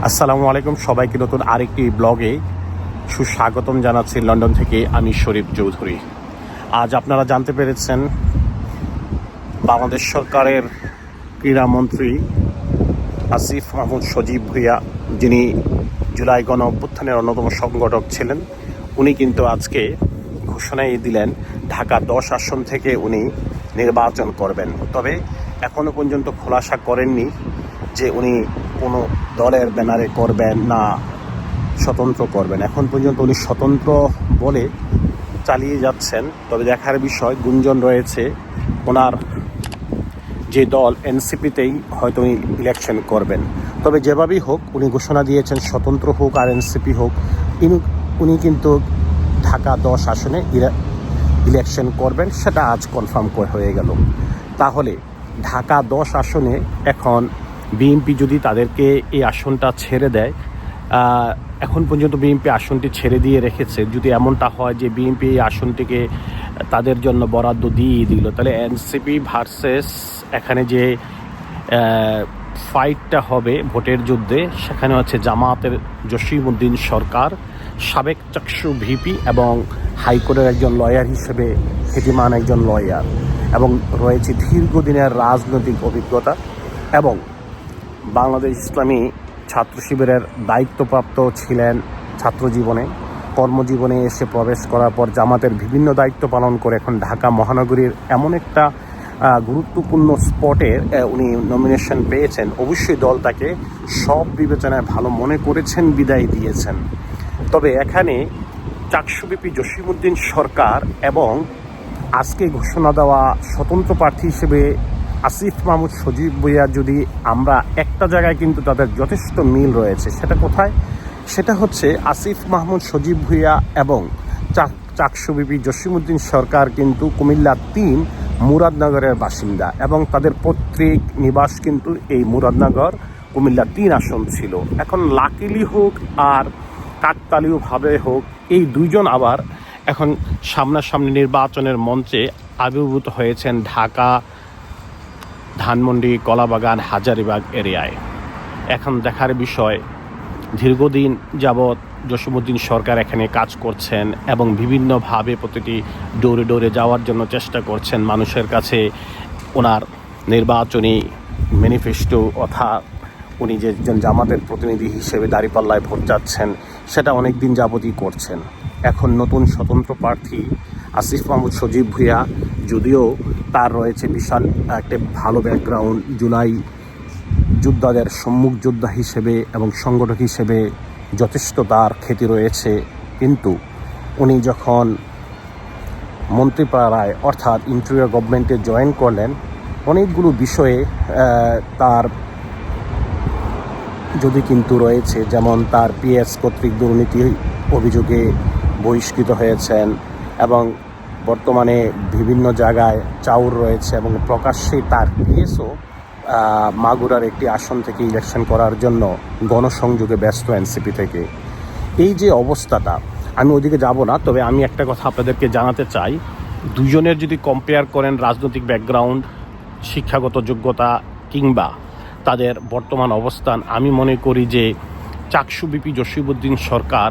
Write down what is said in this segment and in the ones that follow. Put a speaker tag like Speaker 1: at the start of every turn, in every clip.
Speaker 1: আসসালামু আলাইকুম সবাইকে নতুন আরেকটি ব্লগে সুস্বাগতম জানাচ্ছি লন্ডন থেকে আমি শরীফ চৌধুরী। আজ আপনারা জানতে পেরেছেন বাংলাদেশ সরকারের ক্রীড়ামন্ত্রী আসিফ মাহমুদ সজীব ভুঁইয়া, যিনি জুলাই গণ অভ্যুত্থানের অন্যতম সংগঠক ছিলেন, উনি কিন্তু আজকে ঘোষণাই দিলেন ঢাকা 10 আসন থেকে উনি নির্বাচন করবেন। তবে এখনও পর্যন্ত খোলাসা করেননি যে উনি কোনো দলের ব্যানারে করবেন না স্বতন্ত্র করবেন। এখন পর্যন্ত উনি স্বতন্ত্র বলে চালিয়ে যাচ্ছেন। তবে দেখার বিষয়, গুঞ্জন রয়েছে ওনার যে দল এনসিপিতেই হয়তো উনি ইলেকশন করবেন। তবে যেভাবেই হোক উনি ঘোষণা দিয়েছেন, স্বতন্ত্র হোক আর এনসিপি হোক, উনি কিন্তু ঢাকা 10 আসনে ইলেকশন করবেন, সেটা আজ কনফার্ম হয়ে গেল। তাহলে ঢাকা 10 আসনে এখন বিএনপি যদি তাদেরকে এই আসনটা ছেড়ে দেয়, এখন পর্যন্ত বিএনপি আসনটি ছেড়ে দিয়ে রেখেছে, যদি এমনটা হয় যে বিএনপি এই আসনটিকে তাদের জন্য বরাদ্দ দিয়ে দিল, তাহলে এনসিপি ভার্সেস এখানে যে ফাইটটা হবে ভোটের যুদ্ধে, সেখানে হচ্ছে জামায়াতের জসিমউদ্দিন সরকার, সাবেক চাকসু ভিপি এবং হাইকোর্টের একজন লয়ার হিসেবে খ্যাতিমান একজন লয়ার, এবং রয়েছে দীর্ঘদিনের রাজনৈতিক অভিজ্ঞতা, এবং বাংলাদেশ ইসলামী ছাত্র শিবিরের দায়িত্বপ্রাপ্ত ছিলেন ছাত্র জীবনে, কর্মজীবনে এসে প্রবেশ করার পর জামাতের বিভিন্ন দায়িত্ব পালন করে এখন ঢাকা মহানগরীর এমন একটা গুরুত্বপূর্ণ স্পটে উনি নমিনেশন পেয়েছেন। অবশ্যই দল তাকে সব বিবেচনায় ভালো মনে করেছেন, বিদায় দিয়েছেন। তবে এখানে চাকসুবিপি জসিমউদ্দিন সরকার এবং আজকে ঘোষণা দেওয়া স্বতন্ত্র প্রার্থী হিসেবে আসিফ মাহমুদ সজীব ভুঁইয়া, যদি আমরা একটা জায়গায় কিন্তু তাদের যথেষ্ট মিল রয়েছে। সেটা কোথায়? সেটা হচ্ছে আসিফ মাহমুদ সজীব ভুঁইয়া এবং চাকসুবিপি জসিমউদ্দিন সরকার কিন্তু কুমিল্লা 3 মুরাদনগরের বাসিন্দা, এবং তাদের পৈতৃক নিবাস কিন্তু এই মুরাদনগর কুমিল্লা 3 আসন ছিল। এখন লাকিলি হোক আর কাকতালীয়ভাবে হোক, এই দুইজন আবার এখন সামনাসামনি নির্বাচনের মঞ্চে আবির্ভূত হয়েছেন ঢাকা, ধানমন্ডি, কলাবাগান, হাজারীবাগ এরিয়ায়। এখন দেখার বিষয়, দীর্ঘদিন যাবৎ জসিমউদ্দিন সরকার এখানে কাজ করছেন এবং বিভিন্নভাবে প্রতিটি ডোরে ডোরে যাওয়ার জন্য চেষ্টা করছেন মানুষের কাছে। ওনার নির্বাচনী ম্যানিফেস্টো অর্থাৎ উনি যে জামাতের প্রতিনিধি হিসেবে দাঁড়িপাল্লায় ভোট যাচ্ছেন, সেটা অনেক দিন যাবতই করছেন। এখন নতুন স্বতন্ত্র প্রার্থী আসিফ মাহমুদ সজীব ভুঁইয়া, যদিও তার রয়েছে বিশাল একটা ভালো ব্যাকগ্রাউন্ড, জুলাই যোদ্ধাদের সম্মুখ যোদ্ধা হিসেবে এবং সংগঠক হিসেবে যথেষ্ট তার খ্যাতি রয়েছে, কিন্তু উনি যখন মন্ত্রীপাড়ায় অর্থাৎ ইন্টেরিয়র গভর্নমেন্টে জয়েন করলেন, অনেকগুলো বিষয়ে তার যদি কিন্তু রয়েছে, যেমন তার পিএস কর্তৃক দুর্নীতি অভিযোগে বহিষ্কৃত হয়েছেন, এবং বর্তমানে বিভিন্ন জায়গায় চাউর রয়েছে, এবং প্রকাশ্যেই তার পিএসও মাগুরার একটি আসন থেকে ইলেকশন করার জন্য গণসংযোগে ব্যস্ত এনসিপি থেকে। এই যে অবস্থাটা, আমি ওদিকে যাব না, তবে আমি একটা কথা আপনাদেরকে জানাতে চাই, দুজনের যদি কম্পেয়ার করেন রাজনৈতিক ব্যাকগ্রাউন্ড, শিক্ষাগত যোগ্যতা কিংবা তাদের বর্তমান অবস্থান, আমি মনে করি যে চাকসুবিপি জসিমউদ্দিন সরকার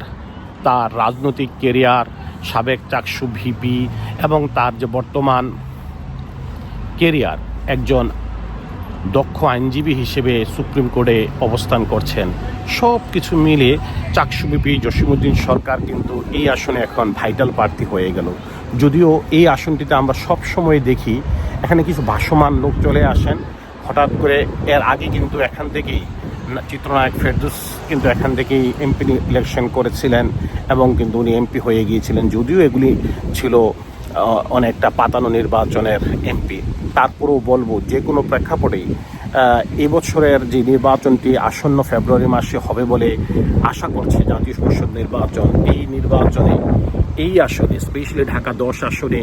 Speaker 1: তার রাজনৈতিক কেরিয়ার, সাবেক চাকসু ভিপি এবং তার যে বর্তমান কেরিয়ার, একজন দক্ষ আইনজীবী হিসেবে সুপ্রিম কোর্টে অবস্থান করছেন, সব কিছু মিলে চাকসুবিপি জসিমউদ্দিন সরকার কিন্তু এই আসনে এখন ভাইটাল প্রার্থী হয়ে গেল। যদিও এই আসনটিতে আমরা সব সময় দেখি এখানে কিছু ভাসমান লোক চলে আসেন হঠাৎ করে। এর আগে কিন্তু এখান থেকেই চিত্রনায়ক ফেরদৌস কিন্তু এখান থেকেই এমপি ইলেকশন করেছিলেন এবং কিন্তু উনি এমপি হয়ে গিয়েছিলেন, যদিও এগুলি ছিল অনেকটা পাতানো নির্বাচনের এমপি। তারপরেও বলবো, যে কোনো প্রেক্ষাপটেই এবছরের যে নির্বাচনটি আসন্ন ফেব্রুয়ারি মাসে হবে বলে আশা করছে জাতীয় সংসদ নির্বাচন, এই নির্বাচনে এই আসনে স্পেশালি ঢাকা 10 আসনে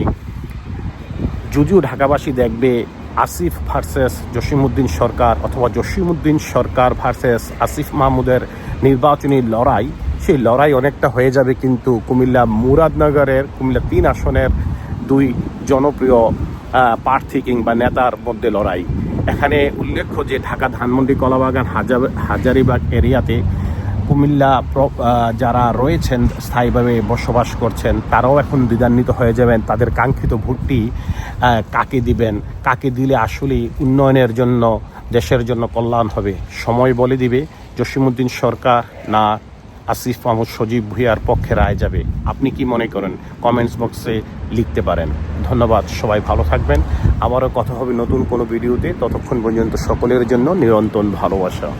Speaker 1: যদিও ঢাকাবাসী দেখবে আসিফ ভার্সেস জসিমউদ্দিন সরকার অথবা জসিমউদ্দিন সরকার ভার্সেস আসিফ মাহমুদের নির্বাচনী লড়াই, সেই লড়াই অনেকটা হয়ে যাবে কিন্তু কুমিল্লা মুরাদনগরের কুমিল্লা 3 আসনের দুই জনপ্রিয় প্রার্থী কিংবা নেতার মধ্যে লড়াই। এখানে উল্লেখ্য যে ঢাকা ধানমন্ডি, কলাবাগান, হাজারীবাগ এরিয়াতে কুমিল্লা যারা রয়েছেন স্থায়ীভাবে বসবাস করছেন তারাও এখন দ্বিধান্বিত হয়ে যাবেন তাদের কাঙ্ক্ষিত ভোটটি কাকে দিবেন, কাকে দিলে আসলে উন্নয়নের জন্য দেশের জন্য কল্যাণ হবে। সময় বলে দিবে জসিমউদ্দিন সরকার না আসিফ মাহমুদ সজীব ভুঁইয়ার পক্ষে রায় যাবে। আপনি কি মনে করেন কমেন্টস বক্সে লিখতে পারেন। ধন্যবাদ, সবাই ভালো থাকবেন। আবারও কথা হবে নতুন কোনো ভিডিওতে। ততক্ষণ পর্যন্ত সকলের জন্য নিরন্তর ভালোবাসা।